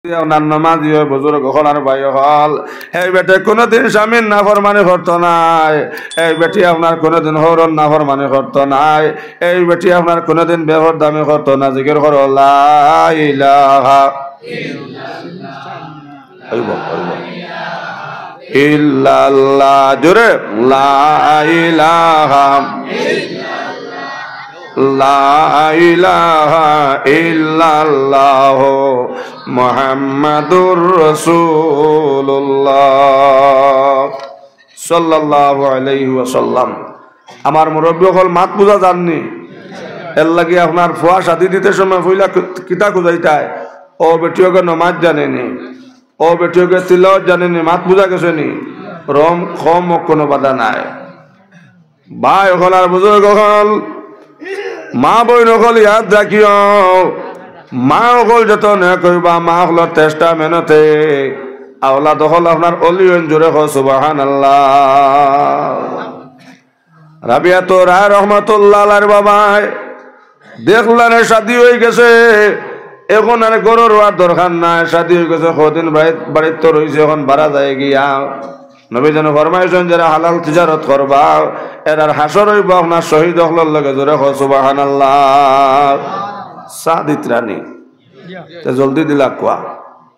আপনার নামাজি হয় বুজুর্গ হল আর ভাই হল এই বেটে কোনোদিন স্বামীর নাফরমানি করতো নাই। এই বেটি আপনার কোনোদিন হরণ নাফরমানি করতো নাই। এই বেটি আপনার কোনোদিন বেহরদামি করতো না। জিকির করো লা ইলাহা ইল্লাল্লাহ, জোরে লা ইলাহা লা ইলাহা ইল্লাল্লাহ মুহাম্মাদুর রাসূলুল্লাহ সাল্লাল্লাহু আলাইহি ওয়াসাল্লাম। আমার মুরব্বী হল মাত বুঝা জাননি, এর লাগি আপনার ফুয়া শাদি দিতে সময় ফুইলা কিতা খুঁজাইতায় ও বেটিওকে নমাজ জানেনি, ও বেটিওকে তিলাওয়াত জানেনি, মাত বুঝা গেছে নি রম খম কোনো বাধা নাই। ভাই হল আর বুজুর্গ হল মা বই নকল ইয়াদ রাখিও, মা অকল যতন কইবা মা হলৰ চেষ্টা মেহনতে আওলাদ হল আপনার অলিয়ন জোরে হ সুবহানাল্লাহ। রাবিয়া তো রায় রহমতুল্লাহ আলাইহির বাবাই দেখলাম শাদি হয়ে গেছে, এখন আর গরুর আর দরকার নাই, শাদি হয়ে গেছে কদিন বাড়ির তো রয়েছে, এখন ভাড়া যায় গিয়া নবী যেন ফরমাইছেন যারা হালাল তিজারত করবা এরার হাসর হইব আপনার শহীদ হলর লগে জোরে হ সুবহানাল্লাহ। সাদিত রানী জলদি দিলা কোয়া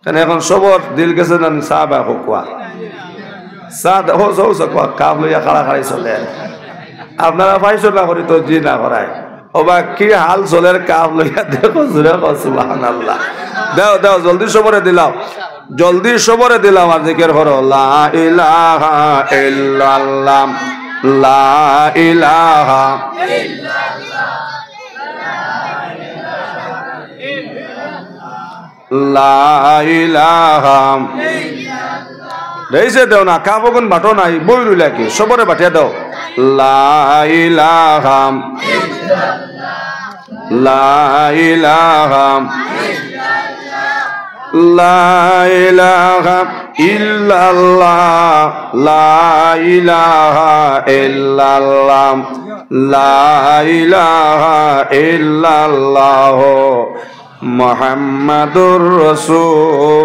কেন এখন সবর দিল গেছে না চা বা কোয়া চা কোয়া কাপ লইয়া খাড়া খাড়াই চলে আপনারা পাইছো না করি তো জি না করায় ওবা কি হাল চলের কাপ লইয়া দেখো জোরে হ সুবহানাল্লাহ। দেও দেও জলদি সবরে দিলাও, জলদি সবরে দিলাম আর জিকির করো লা ইলাহা ইল্লাল্লাহ লা ইলাহা লা ইলাহা রেইছে দেও না কাবগুন বাটো নাই বই রইলা কি সবরে বাটিয়া দাও লা ইলাহা লা ইলাহা লা ইলাহা ইল্লাল্লাহ লা ইলাহা ইল্লাল্লাহ লা ইলাহা ইল্লাল্লাহ মুহাম্মাদুর রাসূলুল্লাহ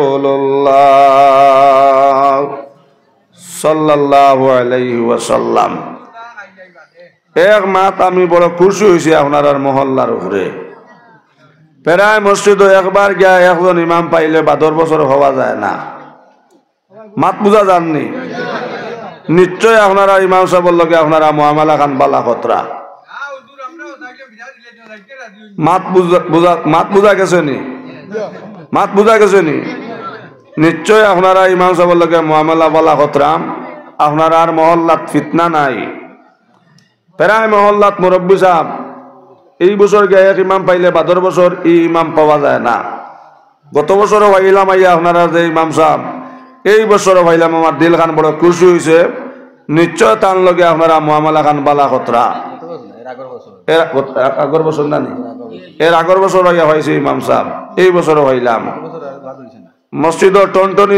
সাল্লাল্লাহু আলাইহি ওয়াসাল্লাম। এক মাত আমি বড় খুশি হয়েছি আপনার মহল্লার উপরে। প্রায় মসজিদ একবার গিয়া একজন ইমাম পাইলে বা 10 বছর হওয়া যায় না। মাত বুঝা যাননি নিশ্চয় আপনারা ইমাম সাহেবের লগে আপনারা মুআমালা খান বালা খতরা মাত বুঝা গেছে নি, মাত বুঝা গেছে নি নিশ্চয় আপনারা ইমাম সাহেবের লগে মুআমালা বালা খতরা। আপনারা আর মহল্লাত ফিতনা নাই। প্রায় মহল্লাত মুরব্বী সাহেব এই বছর গিয়ে এক ইমাম পাইলে 12 বছর এই ইমাম পাওয়া যায় না। গত বছরও ভাইলাম আইয়া আপনারা যে ইমাম সাহেব এই বছরও ভাইলাম আমার দিল খান বড় খুশি হয়েছে। নিশ্চয় তার লগে আপনারা মুআমালা খান বালা খতরা। আগর বছর না এর আগর বছর আইয়া হয়েছে ইমাম সাহেব, এই বছরও ভাইলাম মসজিদর টনটনি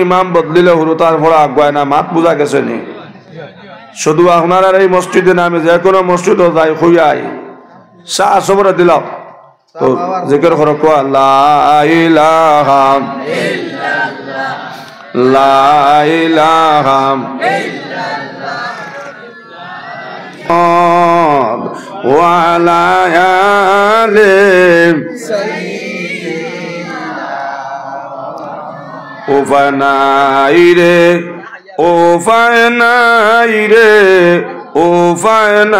ইমাম বদলিলে হুরুতার ভরা আগুয়ায় না। মাত বুঝা গেছে নি শুধু আপনার এই মসজিদে না আমি যে কোনো মসজিদও যাই খুইয়াই শাহ সবরে দিলাম তো জিকির করো কোয়া লা ইলাহা লা ইলাহা ওয়া লা উফানাই রে উফানাই রে উফানাই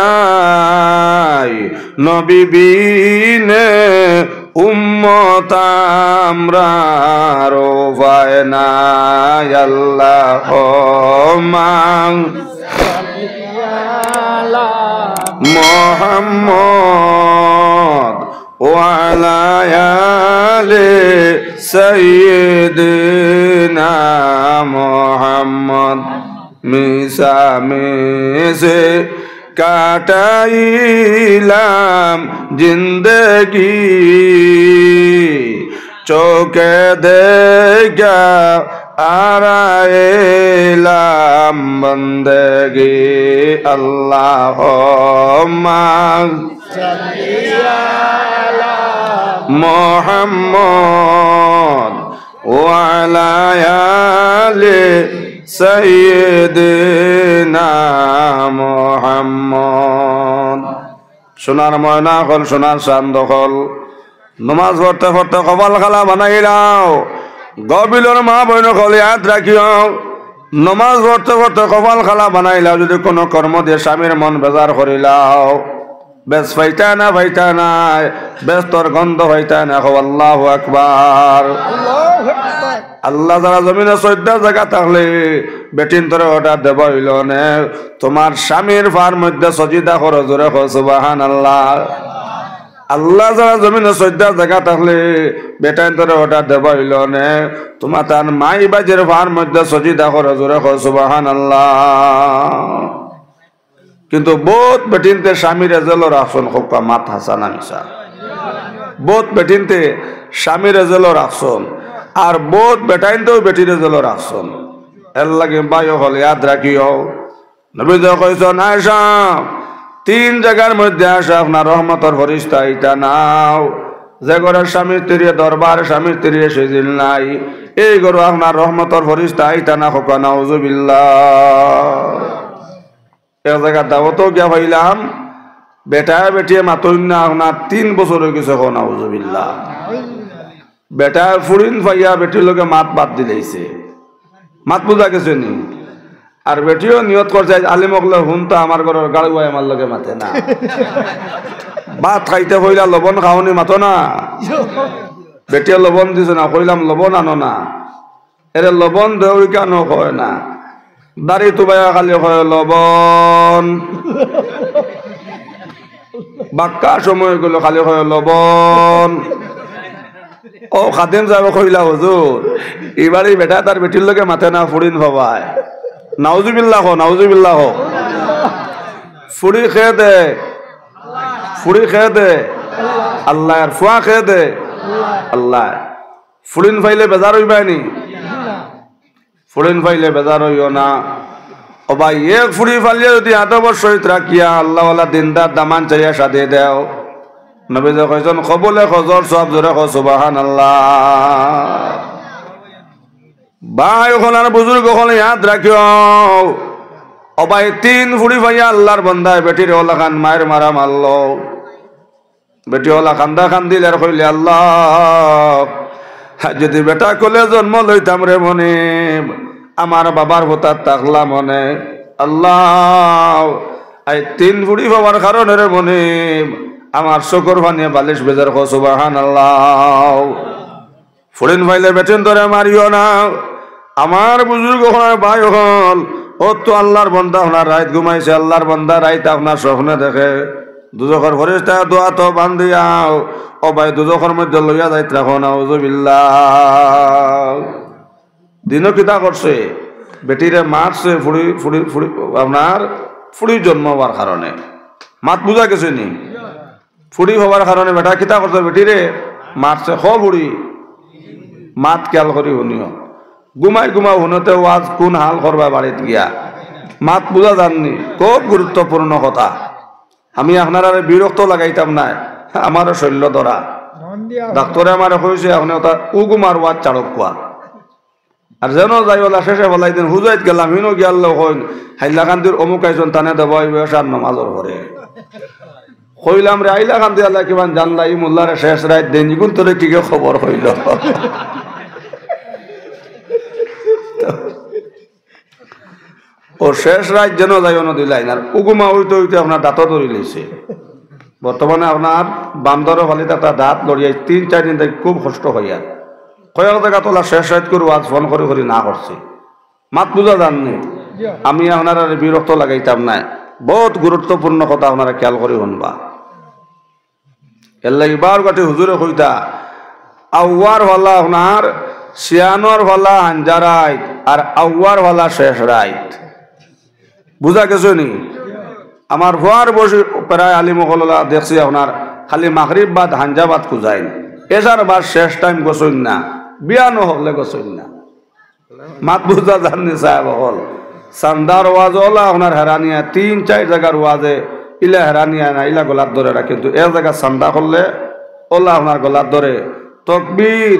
নবী বিনে উম্মত আমরার উফানাই আল্লাহুম্মা মুহাম্মদ ওয়া আলা আলি সাইয়্যিদিনা মুহাম্মদ মিসা মিসে কাটাইলাম জিন্দগি চোখে দেখা আরাইলাম বন্দগি আল্লাহুম্মা সাল্লি আলা মুহাম্মদ ওয়া আলা আলি সাইয়্যিদিনা মুহাম্মদ। সোনার ময়না হল, সোনার চাঁদ হল, নমাজ পড়তে পড়তে কপাল খালা বানাই দাও। গবিলর মা বইন হল ইয়াদ রাখিও, নমাজ পড়তে পড়তে কপাল খালা বানাইলাও। যদি কোনো কর্ম দিয়ে স্বামীর মন বেজার করিলাও, বেশ ফাইতা না ফাইতা নাই, বেশ তোর গন্ধ ফাইতা না। আল্লাহু আকবার। আল্লাহ যারা জমিনে 14 জায়গা থাকলে বেটিন তোরে অর্ডার দেব হইল নে, তোমার স্বামীর ফার মধ্যে সজিদা করো, জোরে সুবহানাল্লাহ। আল্লাহ যারা জমিনে 14 জায়গা থাকলে বেটাইন তোরে অর্ডার দেব হইল নে, তোমার তার মাই বাজের ফার মধ্যে সজিদা করো, জোরে সুবহানাল্লাহ। কিন্তু বহুত বেটিনতে স্বামীর এজেলর আসন খুব মাত হাসানা মিশা, বহুত বেটিনতে স্বামীর এজেলর আসন, আর বহুত বেটাইনতেও বেটির এজেলর আসন। এর লাগে বায়ু হল ইয়াদ রাখিও। নবী যে কইছেন আয়েশা 3 জায়গার মধ্যে আসা আপনার রহমতের ফরিস্তা ইটা নাও। যে ঘরের স্বামীর তীরে দরবার, স্বামীর তীরে সেদিন নাই, এই ঘর আপনার রহমতের ফরিস্তা ইটা না হোক, নাউজুবিল্লাহ। এক জায়গার দাওয়াতও গিয়া পাইলাম, বেটা বেটিয়ে মাতই না, আপনার 3 বছর হয়ে গেছে, নাউজুবিল্লাহ। বেটা ফুরিন পাইয়া বেটির লোকে মাত বাদ দিলেছে, মাত বুঝা গেছে নি। আর বেটিও নিয়ত করছে আলিমকলে হুন তো আমার ঘরের গাড়ুয়াই আমার লোকে মাতে না। ভাত খাইতে কইলা লবণ খাওনি মাতো না, বেটিয়ে লবণ দিছে না, কইলাম লবণ আনো না, এর লবণ দেওই কেন কয় না। দাড়ি তুবাইয়া খালি কয় লবণ, বাক্কা সময় গেল খালি কয় লবণ। ও খাদেম যাব কইলা হুজুর এবারই বেটা তার বেটির লোকে মাথে না, ফুরিন ভাবায়। নাউজুবিল্লাহ, নাউজুবিল্লাহ। ফুড়ি খেয়ে দে, ফুড়ি খেয়ে দে আল্লাহ, আর ফুয়া খেয়ে দে আল্লাহ। ফুরিন ফাইলে বেজার হইবানি, ফুরিন ফাইলে বেজার হইও না। ও ভাই এক ফুড়ি ফালিয়ে যদি 8 বছর রাখিয়া আল্লাহওয়ালা দিনদার দামান চাইয়া সাদে দেও, নবী যে কইছেন কবলে খজর সব, জোরে সুবহানাল্লাহ। ভাই ওখানে বুজুর্গ ওখানে ইয়াদ রাখিও। ও ভাই 3 ফুড়ি ভাইয়া আল্লাহর বান্দায় বেটির ওলা খান মায়ের মারা মারল, বেটি ওলা কান্দা কান্দিল আর কইলে আল্লাহ যদি বেটা কোলে জন্ম লইতাম রে মনে, আমার বাবার ভোতার তাকলা মনে, আল্লাহ এই 3 ফুড়ি বাবার কারণে রে মনে আমার শকর বানিয়ে বালিশ বেজার সুবহানাল্লাহ। ফুরিন ভাইলে বেটেন ধরে মারিও না। আমার বুজুর্গ ভাই হল, ও তো আল্লাহর বান্দা আপনার রাত ঘুমাইছে, আল্লাহর বান্দা রাইত আপনার স্বপ্নে দেখে, দুজখর ফরিস্তা দোয়া তো বান্ধিয়াও। ও ভাই দুজখর মধ্যে লইয়া যাইত রাখো, নাউজুবিল্লাহ। দিনও কিতা করছে, বেটিরে মারছে ফুড়ি ফুড়ি ফুড়ি আপনার ফুড়ি জন্ম হওয়ার কারণে। মাত বুঝা গেছে নি? ফুড়ি হওয়ার কারণে বেটা কিতা করছে, বেটিরে মারছে। বুড়ি মাত খেয়াল করি শুনিও, ঘুমাই ঘুমাও শুনতে ওয়াজ কোন হাল করবা বাড়িত গিয়া, মাত বুঝা জাননি, খুব গুরুত্বপূর্ণ কথা। আমি আপনার আর বিরক্ত লাগাইতাম না, আমারও শৈল্য ধরা। ডাক্তরে আমার কইছে আপনি ওটা উগুমার ওয়াজ চাড়ক কোয়া, আর যেন যাই ওলা শেষে বলাই দিন হুজাইত গেলাম, হিনো গিয়াল হইন হাইলাকান্দির অমুক আইসন টানে দেব আর নমাজর ঘরে কইলাম রে হাইলাকান্দি আল্লাহ কিমান জানলা ই মোল্লারে শেষ রাত দেন ইগুন তোরে কি খবর হইল। ও শেষ রাত যেন যাই দিলাই আর উগুমা হইতে হইতে আপনার দাঁতও ধরি লইছে। বর্তমানে আপনার বান্দরও ফালিতে তার দাঁত লড়িয়াই 3-4 দিন থেকে খুব কষ্ট হইয়া কয়েক জায়গা তোলা শেষ রাত করে আজ ফোন করে করে না করছে, মাত বুঝা জাননি। আমি আপনারা বিরক্ত লাগাইতাম না, বহুত গুরুত্বপূর্ণ কথা আপনারা খেয়াল করে শুনবা। এর লাগি বার কাটি হুজুরে কইতা আউয়ার হলা আপনার শিয়ানোর হলা হাঞ্জা রাইত আর আউয়ার হলা শেষ রাইত, বুঝা গেছে নি? আমার ভুয়ার বসে প্রায় আলিমকলা দেখছি আপনার খালি মাগরিব বাদ হাঞ্জা বাদ খুঁজাইন, এসার বাদ শেষ টাইম গোসইন না, বিয়ানো হলে গোসইন না। মাত বুঝা জাননি সাহেব হল সান্দার ওয়াজ হলা আপনার হেরানিয়া 3-4 জায়গার ওয়াজে ইলা হেরানিয়া না ইলা গোলাপ ধরে রাখ, কিন্তু এ জায়গা সান্দা করলে ওলা আপনার গলার ধরে তকবীর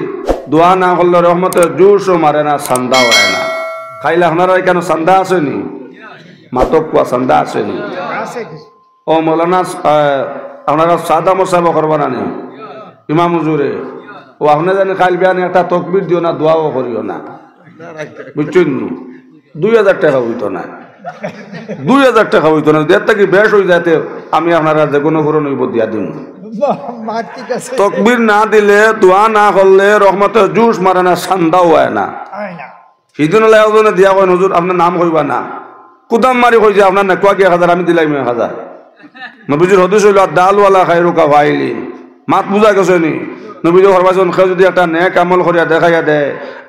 দোয়া না করলে রহমতের জোশও মারে না, সান্দা হয় না। খাইলে আপনারা কেন সান্দা আসেনি? মাতক কুয়া সান্দা আসেনি? ও মৌলানা আপনারা সাদা মোসাফা করবা না নি ইমাম হুজুরে? ও আপনার জানি খাইল বিয়ানি একটা তকবীর দিও না, দোয়াও করিও না, বুঝছেন নি? 2000 টাকা হইতো না, 2000 টাকা হইতো না। দেড় থেকে বেশ হয়ে যাতে আমি আপনারা যে কোনো পুরো নইব দিয়া দিন। তকবীর না দিলে দোয়া না করলে রহমতের জুস মারে না, সান্দাও হয় না। সিদিন একজনে দিয়া কয় হুজুর আপনার নাম কইবা না, কুদাম মারি কইছে আপনার না কুয়া কি 1000 আমি দিলাম 1000। নবীজির হদিস হইল ডালওয়ালা খায়রুকা ফাইলি, মাত বুঝা গেছে নি? নবীজি ফরমাইছেন কেউ যদি একটা নেক আমল করিয়া দেখাইয়া দেয়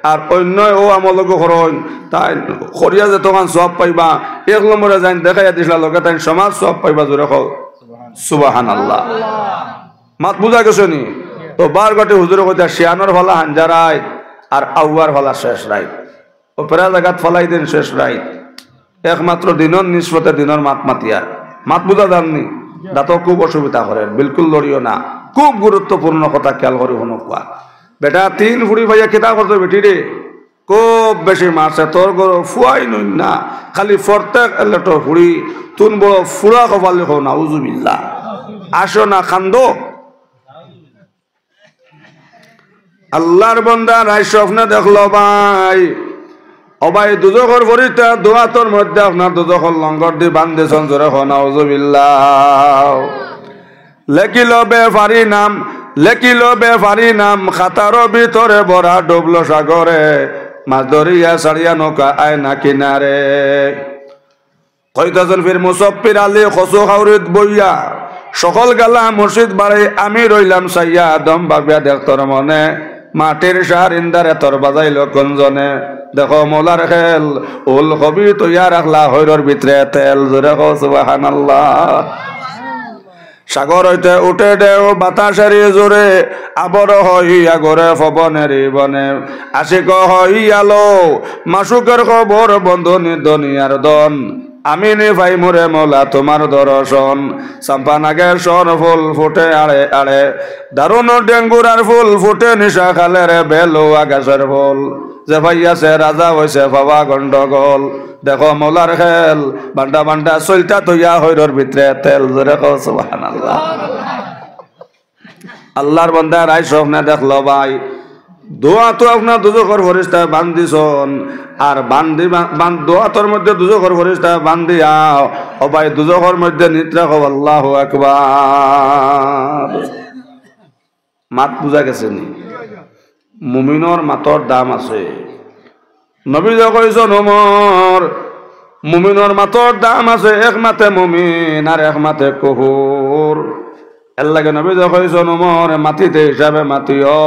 আর অন্য ও আমল করেন তাই করিয়া যে তখন সব পাইবা, 1 নম্বরে যাই দেখাইয়া দিছিলা লগে তাই সমাজ সব পাইবা। জোরে কও সুবহানাল্লাহ। মাত বুঝা গেছে নি? তো বার গটে হুজুরে কইতা শিয়ানোর ফলা হাঞ্জারাই আর আউয়ার ফলা শেষ রাইত, ও পেরা জায়গাত ফলাই দিন শেষ রাইত, একমাত্র দিনর নিষ্পতে দিনর মাত মাতিয়া। মাত বুঝা জাননি? দাঁত খুব অসুবিধা করেন, বিলকুল লড়িও না। খুব গুরুত্বপূর্ণ কথা খেয়াল করি শুনো কোয়া বেটা, 3 ফুড়ি ভাইয়া কেতা করতো বেটি রে, খুব বেশি মারছে তোর গরো ফুয়াই নই না, খালি প্রত্যেক এলেটো ফুড়ি তুন বড় ফুড়া কপাল লিখো না, উজুবিল্লাহ। আসো না খান্দো আল্লাহর বান্দা রাই স্বপ্নে দেখলো ভাই, ও ভাই দুজখর ফরিতা দোয়াতর মধ্যে আপনার দুজখর লঙ্গর দি বান্ধিছন। জোরে হো না উজুবিল্লাহ। লেখিল বেফারি নাম, লেখিল বেফারি নাম, খাতার ভিতরে বড়া ডুবলো সাগরে, মাছ ধরিয়া সারিয়া নৌকা আয় না কিনারে। কইতাছেন ফির মুসফির আলী খসু খাউরিত বইয়া, সকল গালা মসজিদ বাড়ি আমি রইলাম সাইয়া, দম ভাবিয়া দেখতর মনে, মাটির সার ইন্দারে তোর বাজাইল কোনজনে। দেখো মোলার খেল, উল কবি তৈয়া রাখলা হৈরর ভিতরে তেল। জোরে কও সুবহানাল্লাহ। সাগর হইতে উঠে দেও বাতাসের জোরে, আবর হইয়া গরে পবনেরই বনে, আশিক হইয়ালো মাসুকের খবর, বন্ধু নিদনিয়ার দন, আমি নি ভাই মোরে মোলা তোমার দর্শন। চাম্পা নাগের সর ফুল ফুটে আড়ে আড়ে, দারুণ ডেঙ্গুরার ফুল ফুটে নিশা খালে রে, বেলো আকাশের ফুল যে ভাইয়াছে রাজা হয়েছে বাবা গন্ডগোল। দেখো মোলার খেল, বান্ডা বান্ডা চলতা তৈয়া হৈরর ভিতরে তেল। জোরে কও সুবহানাল্লাহ। আল্লাহর বান্দা রাই স্বপ্নে দেখলো ভাই, দোয়া তো আপনার দুজখর ফরিস্তায় বান্ধিছন, আর বান্ধি দোয়াতর মধ্যে দুজখর ফরিস্তায় বান্ধিয়া ও ভাই দুজখর মধ্যে নিদ্রা কও আল্লাহু আকবার। মাত বুঝা গেছে নি? মুমিনর মাতর দাম আছে। নবী কইছেন ওমর, মুমিনর মাতর দাম আছে, এক মাতে মুমিন আর এক মাতে কুহুর। এর লাগে নবী কইছেন ওমর মাতিতে হিসাবে মাতিও,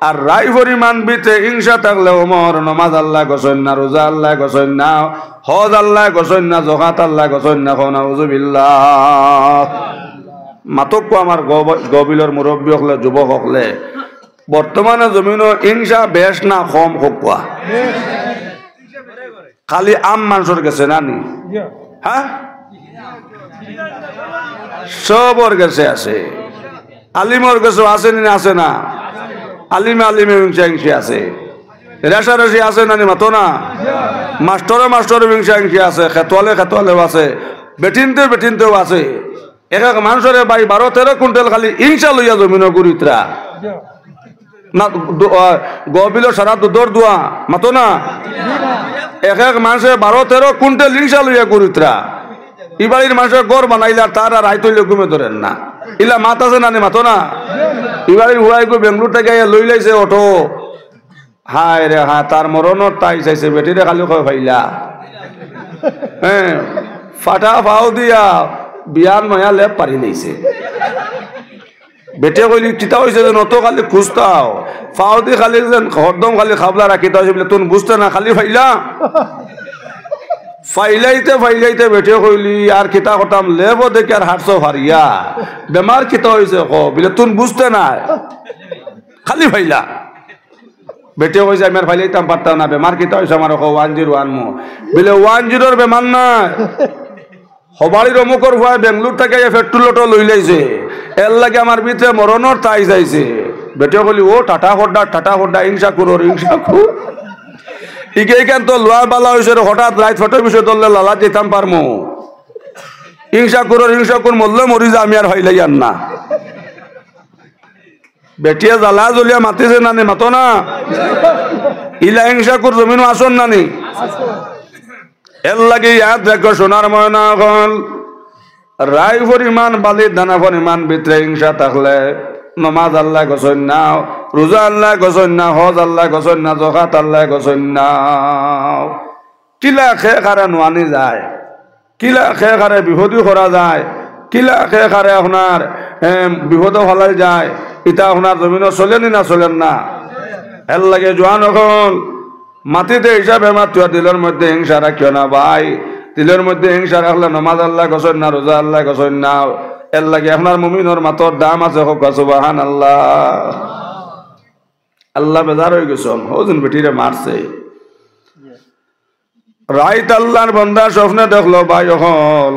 আর রাই পরিমাণ বিতে হিংসা থাকলে ওমর নমাজ আল্লাহ গোসেন না, রোজা আল্লাহ গোসেন না, হজ আল্লাহ গোসেন না, জকাত আল্লাহ গোসেন না। নাউজুবিল্লাহ। মাতক আমার গবিলর মুরব্বী হকলে যুবক হকলে বর্তমানে জমিনও হিংসা বেশ না কম হোকা, খালি আম মানুষের গেছে না নি? হ্যাঁ, সবর গেছে আছে, আলিমর গেছে আছে নি? আছে না? আলিমে আলিমে হিংসা হিংসি আছে, রেশারেশি আছে না নি? মাতো না? মাস্টরে মাস্টরে হিংসা হিংসি আছে, খেতোয়ালে খেতোয়ালেও আছে, বেটিনতে বেটিনতেও আছে। এক এক মানুষের ভাই 12-13 কুইন্টাল খালি হিংসা লইয়া জমিন গুরিতরা না, গবিল সারা দুধর দোয়া মাতো না? এক এক মানুষে 12-13 কুইন্টাল হিংসা লইয়া গুরিতরা। ই বাড়ির মানুষের গড় বানাইলে আর তার আর আইতইলে ঘুমে ধরেন না, ইলা মাত আছে না নি? মাতো না? ই বাড়ির হুড়াই গো বেঙ্গলোর থেকে লই লাইছে অটো, হায় রে হা, তার মরণর তাই চাইছে, বেটিরে খালি কয় ভাইলা। হ্যাঁ, ফাটা পাও দিয়া বিয়ার নয়া লেপ পারি লইছে। বেটে কইলি কিতা হয়েছে যেন অত খালি খুঁজতাও, পাও দি খালি যেন হরদম খালি খাবলা রাখিতা হয়েছে বলে তুমি বুঝতে না, খালি ফাইলা ফাইলাইতে ফাইলাইতে বেটে কইলি আর কিতা করতাম লেব দেখে আর হাটছো ফারিয়া, বেমার কিতা হয়েছে ক বলে তুমি বুঝতে না, খালি ফাইলা। বেটে কইছে আমি আর ফাইলাইতাম পারতাম না, বেমার কিতা হয়েছে আমার 101 মো বলে 10 বেমার না, হবাড়ির অমুকর ভয় বেঙ্গলোর থেকে পেট্রোলটো লই লাইছে এর লাগে আমার ভিতরে মরণর তাই যাইছে বেটে বলি ও টাটা হড্ডা হিংসা করো হিংসা কর এইখান তো লোয়া বালা হয়েছে হঠাৎ রাত ফটোর বিষয় ধরলে লালা যেতাম পারমো হিংসা কর মরলে মরি যা আমি আর হইলাই আর না বেটিয়া জ্বালা জ্বলিয়া মাতিছে নানি মাতো না ইলা হিংসা কর জমিনও আসন নানি এর লাগে ইয়াদ দেখো সোনার ময়না হল রায় পরিমাণ বালির দানা পরিমাণ ভিতরে হিংসা থাকলে নমাজ আল্লাহ গছন না রোজা আল্লাহ গছন না হজ আল্লাহ গছন না জকাত আল্লাহ গছন না কিলা খে খারে নোয়ানি যায় কিলা খে খারে বিপদী করা যায় কিলা খে খারে আপনার বিপদ হলাই যায় ইটা আপনার জমিনও চলেনি না চলেন না এর লাগে জোয়ান এখন মাটিতে হিসাবে মাত্র দিলের মধ্যে হিংসা রাখিও না ভাই দিলের মধ্যে হিংসা রাখলে নমাজ আল্লাহ গছন না রোজা আল্লাহ গছন না এর লাগে আপনার মুমিনের মাতর দাম আছে হোক সুবহানাল্লাহ আল্লাহ বেজার হয়ে গেছেন হজন বেটিরে মারছে রাইত আল্লাহর বান্দা স্বপ্নে দেখলো ভাই হল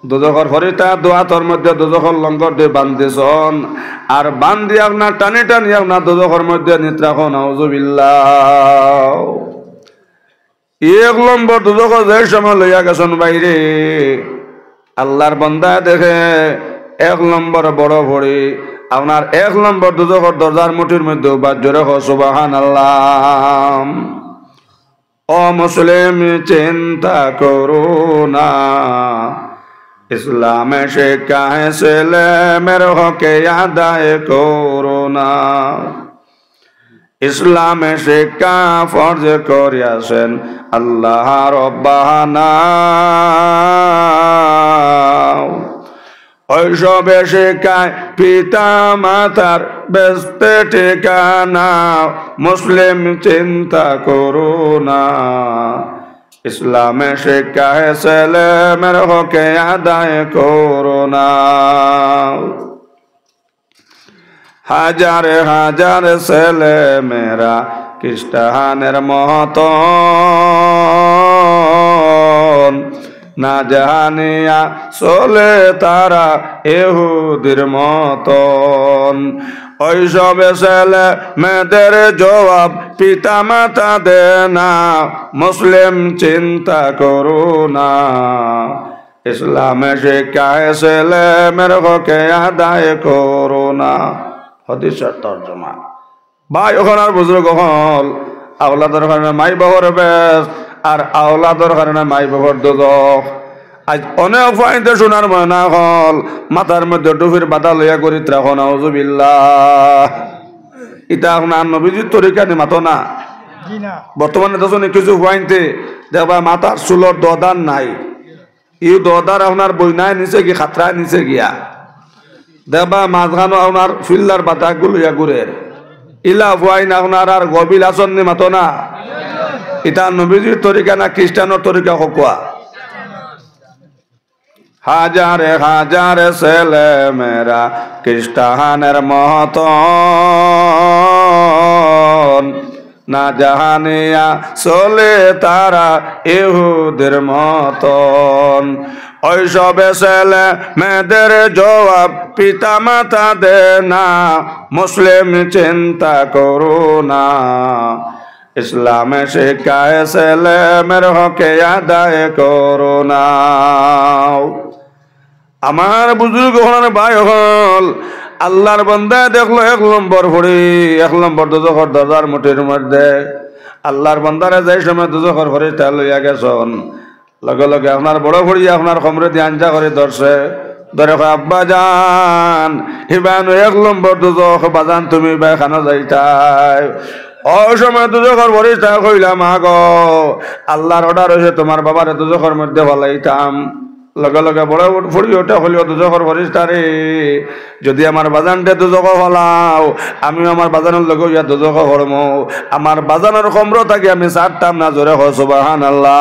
দুজখর ফরিতা দোয়াতর মধ্যে দুজখর লঙ্গর দিয়ে বান্ধিছন আর বান্ধি আপনার টানি টানি আপনার দুজখর মধ্যে নিত্রাখন আউযুবিল্লাহ এক নম্বর দুজখর যে সময় লইয়া গেছেন বাইরে আল্লাহর বান্দা দেখে এক নম্বর বড় ভরি আপনার এক নম্বর দুজখর দরজার মুঠির মধ্যে বাজ্যরে সুবহানাল্লাহ ও মুসলিম চিন্তা করো না ইসলামে শিক্ষায় ছেলে মেরে হকে আদায় করো না ইসলামে শিক্ষা ফরজ করিয়াছেন আল্লাহ রব্বানা ওইসবে শিক্ষায় পিতা মাতার বেস্তে ঠিকানা মুসলিম চিন্তা করো না ইসলামে শিক্ষায় ছেলে মেরে হকে আদায় করো না হাজার হাজার ছেলে মেয়েরা খ্রিস্টানের মতন না জানিয়া চলে তারা ইহুদির মতন ওইসবে ছেলে মেয়েদের জবাব পিতা মাতা দে না মুসলিম চিন্তা করো না ইসলামে শিক্ষায় ছেলে মেয়ের হকে আদায় করো না হাদিসের তরজমা ভাই ওখানে আর বুজুর্গ হল আওলাদের কারণে মাই বাবার বেশ আর আওলাদের কারণে মাই বাবার দোজখ আজ অনেক ফাইতে শোনার ময়না হল মাথার মধ্যে টুপির বাধা লইয়া করি ত্রাখন আউযুবিল্লাহ ইটা আপনার নবীজির তরিকা নি মাতো না বর্তমানে দেখুন কিছু ফাইতে দেখবা মাথার চুলোর দদার নাই ইউ দদার আপনার বইনায় নিচে কি খাতরায় নিচে গিয়া দেখবা মাঝখানো আপনার ফিল্লার বাতা গুলিয়া ঘুরে ইলা ফুয়াইন আপনার আর গবিল আসন নি মাতো না ইটা নবীজির তরিকা না খ্রিস্টানের তরিকা হকুয়া হাজারে হাজারে ছেলে মেয়েরা খ্রিস্টানের মতন না জাহানিয়া চলে তারা ইহুদের মতন ওইসবে ছেলে মেয়েদের জবাব পিতা মাতা দে না মুসলিম চিন্তা করো না ইসলামে শিক্ষায় ছেলে মেয়ের হকে আদায় করো না আমার বুজুর্গ হলেন ভাই হল আল্লাহর বান্দা দেখলো এক নম্বর ভরি এক নম্বর দুজখর দরজার মুঠির মধ্যে আল্লাহর বান্দারে যাই সময় দুজখর ভরি তা লইয়া গেছন লগে লগে আপনার বড় ভরি আপনার কমরে দিয়ে আঞ্জা করে ধরছে ধরে আব্বা যান হিবান এক নম্বর দুজখ বাজান তুমি ভাই খানা যাইতাই অসময় দুজখর ভরি তা কইলাম আগো আল্লাহর অর্ডার হয়েছে তোমার বাবার দুজখর মধ্যে ভালাইতাম লগে লগে বড় ফুড়ি ওটা হলিও দুজখর ফরিস্তারে যদি আমার বাজানটা দুজখ হলাও আমিও আমার বাজানের লগে ইয়া দুজখ হরম আমার বাজানের কমর থাকি আমি ছাড়তাম না জোরে সুবহানাল্লাহ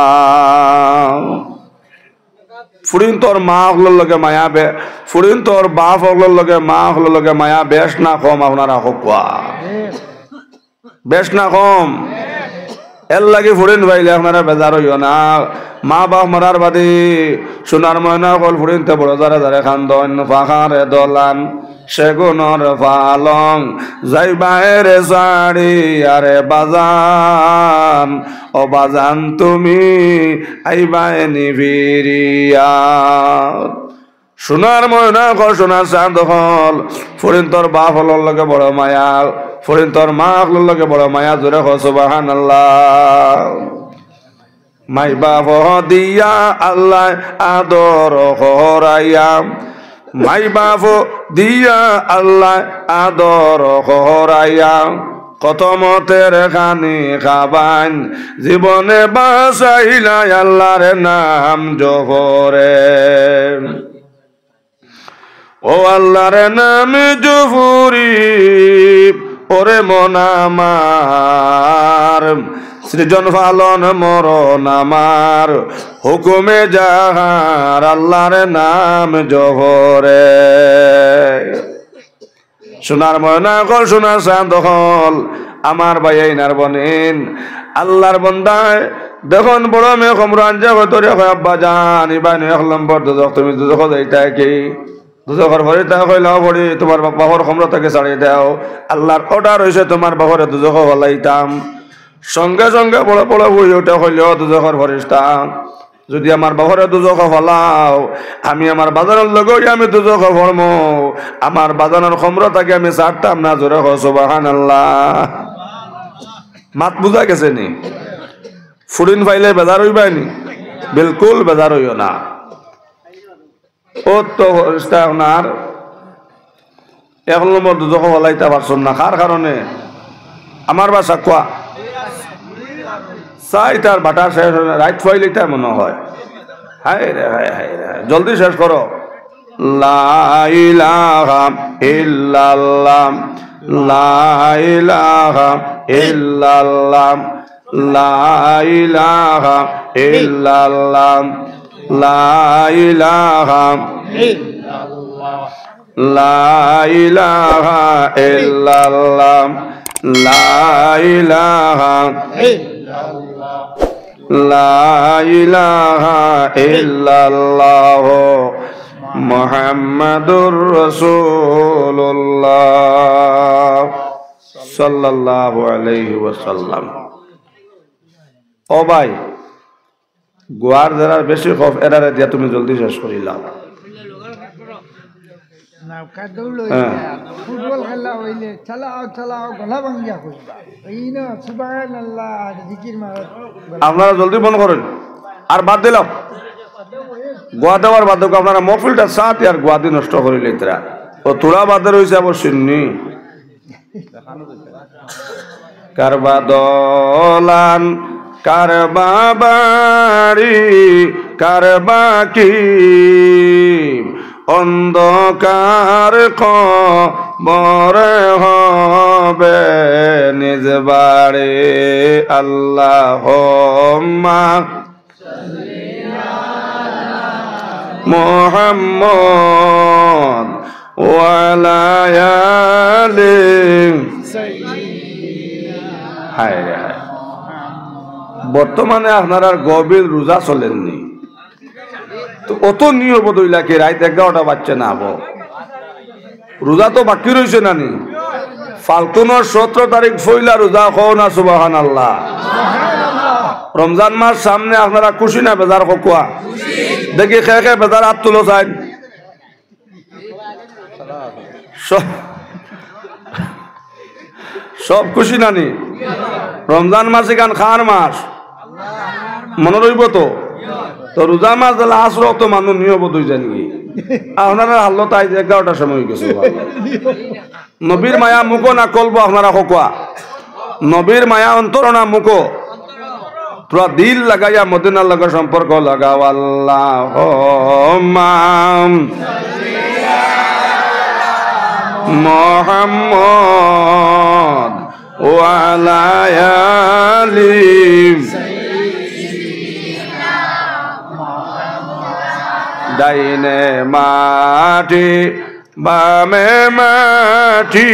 ফুড়িন তোর মা হলোর লগে মায়া বে ফুড়িন তোর বাপ হলোর লগে মা হলোর লগে মায়া বেশ না কম আপনারা হকুয়া বেশ না কম এর লাগে ফুড়িন ভাইলে আপনারা বেজার হইও না মা বাপ মরার বাদে সোনার ময়না কল ফুরিনতে বড় যারে যারে খান্দন ফাখারে দলান সেগুনর পালং যাই বাইরে সাড়ি আরে বাজান ও বাজান তুমি আইবাই নিভিরিয়া সোনার ময়না কল সোনার চাঁদ হল ফুরিন তোর বাপ হলর লগে বড় মায়া ফুরিন তোর মা হলর লগে বড় মায়া জোরে হ সুবহানাল্লাহ মাই বাপ দিয়া আল্লাহ আদর হরাইয়া মাই বাপ দিয়া আল্লাহ আদর হরাইয়া কত মতের খানি খাবান জীবনে বাসাইলাই আল্লাহর নাম জপরে ও আল্লাহর নাম জপুরি ওরে মন আমার সৃজন পালন মরণ আমার হুকুমে যাহার আল্লাহর নাম জপরে সোনার ময়না কল সোনার চাঁদ হল আমার ভাই আইনার বনেন আল্লাহর বন্দায় দেখুন বড় মেয়ে কমরান যে তোরে আব্বা জান ইবান 1 নম্বর দুজক তুমি দুজক যাইতা কি দুজকর ঘরে তা কইলাও পড়ি তোমার বাবার ক্ষমতাকে ছাড়িয়ে দাও আল্লাহর অর্ডার হইছে তোমার বাবারে দুজক হলাইতাম সঙ্গে সঙ্গে বড় বড় বই ওটা হইলেও দুজকর ফরিস্তা যদি আমার বাবারে দুজক হলাও আমি আমার বাজারের লগই আমি দুজক ফরম আমার বাজারের ক্ষমতাকে আমি ছাড়তাম না জোরে হ সুবহানাল্লাহ মাত বুঝা গেছে নি ফুরিন ফাইলে বেজার হইবানি বিলকুল বেজার হইও না ও তো ওনার 1 নম্বর দুজক হলাইতে পারছেন না কার কারণে আমার বাসা কোয়া চাই তার বাটা শেষ রাইট ফাইলিটা মনে হয় হায় রে হায় হায় রে জলদি শেষ করো লা ইলাহা ইল্লাল্লাহ লা ইলাহা ইল্লাল্লাহ লা ইলাহা ইল্লাল্লাহ লা ইলাহা ইল্লাল্লাহ লা ইলাহা ইল্লাল্লাহ লা ইলাহা ইল্লাল্লাহ লা ইলাহা ইল্লাল্লাহ মুহাম্মাদুর রাসূলুল্লাহ সাল্লাল্লাহু আলাইহি ওয়াসাল্লাম ও ভাই গোয়ার যারা বেশি খফ এরারে দিয়া তুমি জলদি শেষ করিলাম ফুটবল খেলা হইলে চালাও চালাও গলা ভাঙ্গিয়া কইবা এই না সুবহানাল্লাহ জিকির মারা আপনারা জলদি বন্ধ করেন আর বাদ দিলাম গোয়া দেওয়ার বাদ দেবো আপনারা মফিলটা সাথ আর গোয়া দিয়ে নষ্ট করিলে তারা ও তোরা বাদে রয়েছে আবার শুননি কারবা দলান কারবা বাড়ি কারবা কি অন্ধকার কবরে হবে নিজ বাড়ি আল্লাহুম্মা মুহাম্মদ ওয়া আলা আলি হায় রে হায় বর্তমানে আপনারা গভীর রোজা চলেননি তো অত নিয়ম বদইলা কি রাত 11টা বাজছে না আবো রোজা তো বাকি রয়েছে নানি ফাল্গুনের 17 তারিখ ফইলা রোজা খাও না সুবহানাল্লাহ রমজান মাস সামনে আপনারা খুশি না বেজার কোয়া দেখি খে খে বেজার হাত তুলো চাই সব খুশি নানি রমজান মাস এখান খার মাস মনে রইব তো তো রোজা মাস দিলে আসর তো মানুষ নিয়ম দুই জানি আপনারা হাল্লো তাই 11টার সময় হয়ে গেছে নবীর মায়া মুখো না কলবো আপনারা কোয়া নবীর মায়া অন্তর না মুখো তোরা দিল লাগাইয়া মদিনার লগে সম্পর্ক লাগাও আল্লাহুম্মা মুহাম্মদ ওয়া আলা আলি ডাইনে মাটি বামে মাটি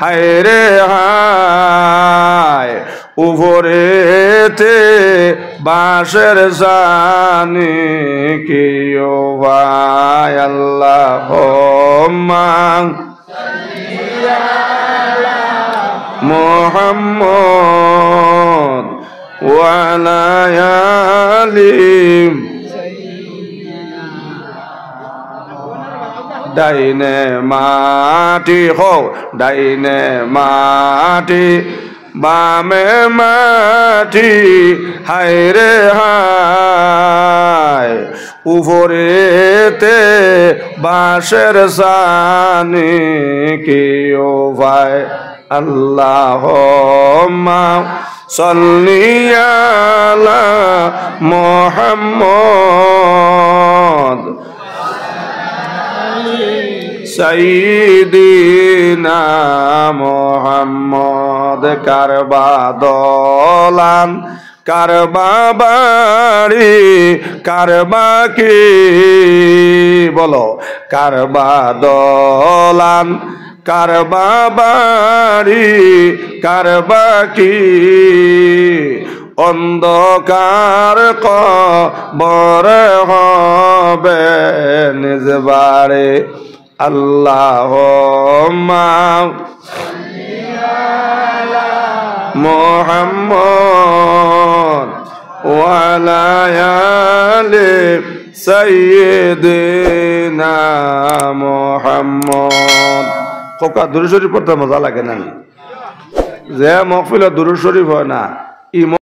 হায় রে হায় উপরেতে বাঁশের সানি কিও ভাই আল্লাহুম্মা মুহাম্মদ ওয়া আলা আলি ডাইনে মাটি হো ডাইনে মাটি বামে মাটি হায়রে হায় উপরেতে বাঁশের সানি কিও ভাই আল্লাহুম্মা সাল্লি আলা মুহাম্মদ সাইয়্যিদিনা মুহাম্মদ কারবা দলান কারবা বাড়ি কারবা কি বলো কারবা দলান কারবা বাড়ি কারবা কি অন্ধকার কবর হবে নিজ বাড়ি আল্লাহুম্মা মুহাম্মদ ওয়া আলা আলি সাইয়্যিদিনা মুহাম্মদ। কোকা দুরূদ শরীফ পড়তে মজা লাগে না? যে মহফিলে দুরূদ শরীফ হয় না